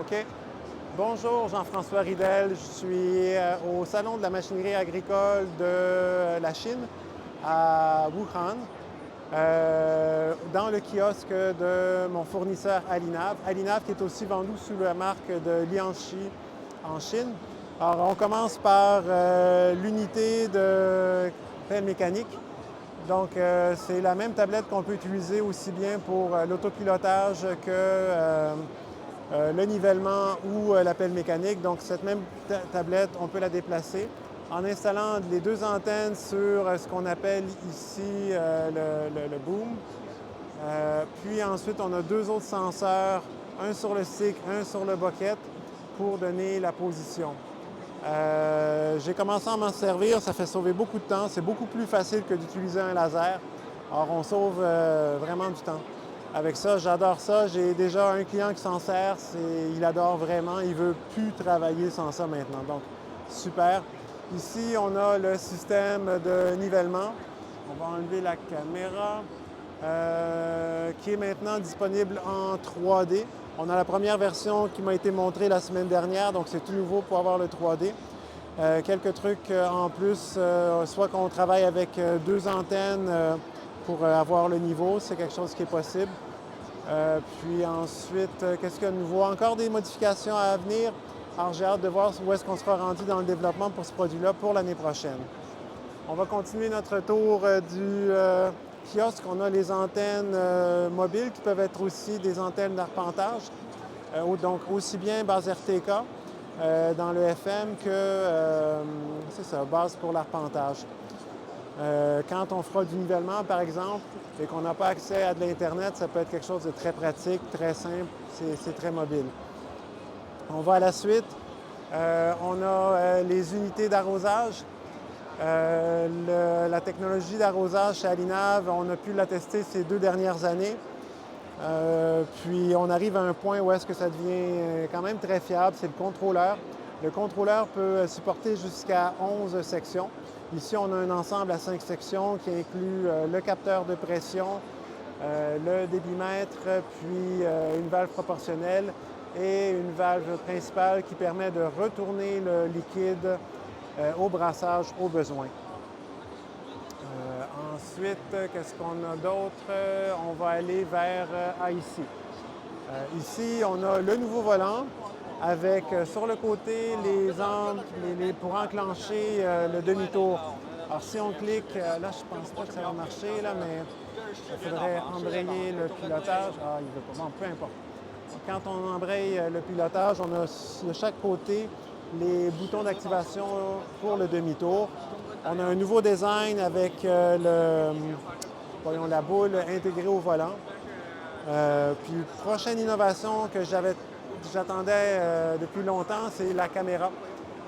OK. Bonjour, Jean-François Ridel. Je suis au Salon de la machinerie agricole de la Chine à Wuhan, dans le kiosque de mon fournisseur Alinav. Alinav qui est aussi vendu sous la marque de Lianxi en Chine. Alors, on commence par l'unité de pelle mécanique. Donc, c'est la même tablette qu'on peut utiliser aussi bien pour l'autopilotage que le nivellement ou la pelle mécanique. Donc, cette même tablette, on peut la déplacer en installant les deux antennes sur ce qu'on appelle ici le boom. Puis ensuite, on a deux autres senseurs, un sur le stick, un sur le bucket, pour donner la position. J'ai commencé à m'en servir, ça fait sauver beaucoup de temps. C'est beaucoup plus facile que d'utiliser un laser. Alors, on sauve vraiment du temps. Avec ça, j'adore ça. J'ai déjà un client qui s'en sert. Il adore vraiment. Il ne veut plus travailler sans ça maintenant. Donc, super. Ici, on a le système de nivellement. On va enlever la caméra qui est maintenant disponible en 3D. On a la première version qui m'a été montrée la semaine dernière, donc c'est tout nouveau pour avoir le 3D. Quelques trucs en plus, soit qu'on travaille avec deux antennes pour avoir le niveau, c'est quelque chose qui est possible. Puis ensuite, qu'est-ce qu'il y a de nouveau? Encore des modifications à venir. Alors j'ai hâte de voir où est-ce qu'on sera rendu dans le développement pour ce produit-là pour l'année prochaine. On va continuer notre tour du kiosque. On a les antennes mobiles qui peuvent être aussi des antennes d'arpentage, donc aussi bien base RTK dans le FM que, c'est ça, base pour l'arpentage. Quand on fera du nivellement, par exemple, et qu'on n'a pas accès à de l'Internet, ça peut être quelque chose de très pratique, très simple, c'est très mobile. On va à la suite. On a les unités d'arrosage. La technologie d'arrosage chez Alinav, on a pu la tester ces 2 dernières années. Puis on arrive à un point où est-ce que ça devient quand même très fiable, c'est le contrôleur. Le contrôleur peut supporter jusqu'à 11 sections. Ici, on a un ensemble à 5 sections qui inclut le capteur de pression, le débitmètre, puis une valve proportionnelle et une valve principale qui permet de retourner le liquide au brassage au besoin. Ensuite, qu'est-ce qu'on a d'autre? On va aller vers ici. Ici, on a le nouveau volant avec sur le côté pour enclencher le demi-tour. Alors si on clique, là je pense pas que ça va marcher, là, mais il faudrait embrayer le pilotage. Ah, il ne veut pas. Bon, peu importe. Quand on embraye le pilotage, on a de chaque côté les boutons d'activation pour le demi-tour. On a un nouveau design avec la boule intégrée au volant. Puis, prochaine innovation que j'attendais depuis longtemps, c'est la caméra.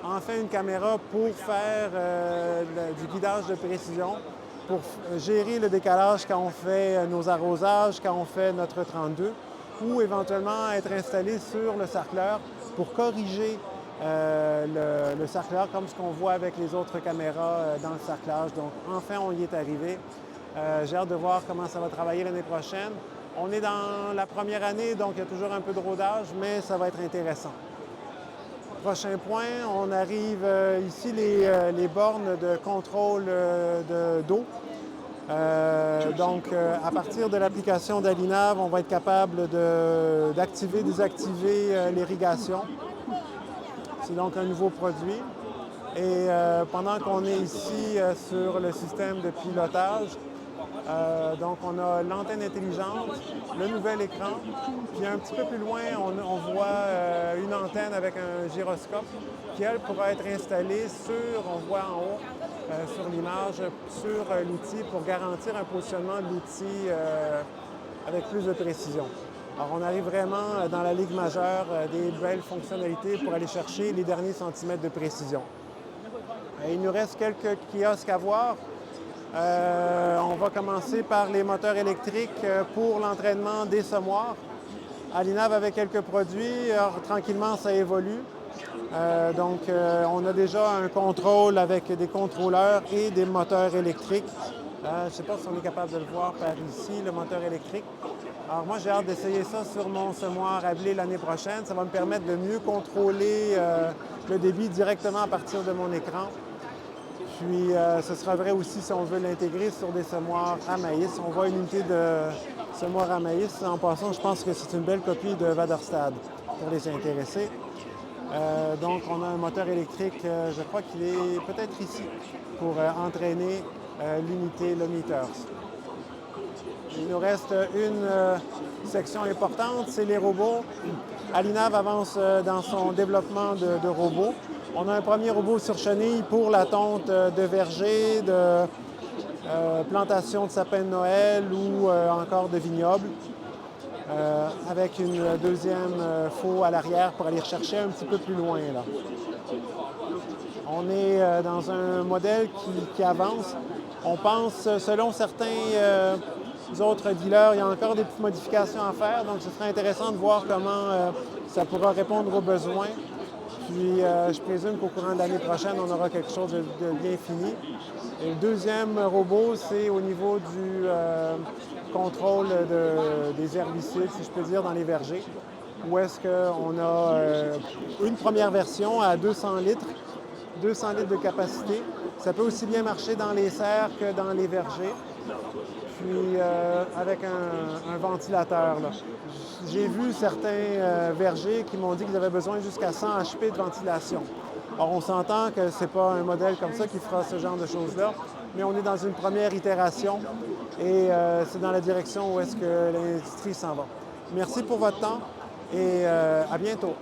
Enfin, une caméra pour faire du guidage de précision, pour gérer le décalage quand on fait nos arrosages, quand on fait notre 32, ou éventuellement être installé sur le sarcleur pour corriger le sarcleur comme ce qu'on voit avec les autres caméras dans le sarclage. Donc, enfin, on y est arrivé. J'ai hâte de voir comment ça va travailler l'année prochaine. On est dans la première année, donc il y a toujours un peu de rodage, mais ça va être intéressant. Prochain point, on arrive ici les bornes de contrôle d'eau. Donc, à partir de l'application d'Alinav, on va être capable d'activer, désactiver l'irrigation. C'est donc un nouveau produit. Et pendant qu'on est ici sur le système de pilotage, donc on a l'antenne intelligente, le nouvel écran, puis un petit peu plus loin, on voit une antenne avec un gyroscope qui, elle, pourra être installée on voit en haut, sur l'image, sur l'outil pour garantir un positionnement de l'outil avec plus de précision. Alors on arrive vraiment dans la ligue majeure des belles fonctionnalités pour aller chercher les derniers centimètres de précision. Il nous reste quelques kiosques à voir. On va commencer par les moteurs électriques pour l'entraînement des semoirs. Alinav avait quelques produits, alors, tranquillement ça évolue. Donc on a déjà un contrôle avec des contrôleurs et des moteurs électriques. Je ne sais pas si on est capable de le voir par ici, le moteur électrique. Alors moi, j'ai hâte d'essayer ça sur mon semoir à blé l'année prochaine. Ça va me permettre de mieux contrôler le débit directement à partir de mon écran. Puis ce sera vrai aussi si on veut l'intégrer sur des semoirs à maïs. On voit une unité de semoir à maïs. En passant, je pense que c'est une belle copie de Vaderstad pour les intéressés. Donc on a un moteur électrique, je crois qu'il est peut-être ici, pour entraîner l'unité, le meters. Il nous reste une section importante, c'est les robots. Alinav avance dans son développement de robots. On a un premier robot sur chenille pour la tonte de verger, de plantation de sapins de Noël ou encore de vignobles, avec une deuxième faux à l'arrière pour aller chercher un petit peu plus loin, là. On est dans un modèle qui avance. On pense, selon certains autres dealers, il y a encore des petites modifications à faire, donc ce serait intéressant de voir comment ça pourra répondre aux besoins. Puis je présume qu'au courant de l'année prochaine, on aura quelque chose de bien fini. Et le deuxième robot, c'est au niveau du contrôle des herbicides, si je peux dire, dans les vergers, où est-ce qu'on a une première version à 200 litres de capacité. Ça peut aussi bien marcher dans les serres que dans les vergers. Puis avec un ventilateur, là. J'ai vu certains vergers qui m'ont dit qu'ils avaient besoin jusqu'à 100 HP de ventilation. Or, on s'entend que ce n'est pas un modèle comme ça qui fera ce genre de choses-là, mais on est dans une première itération et c'est dans la direction où est-ce que l'industrie s'en va. Merci pour votre temps et à bientôt.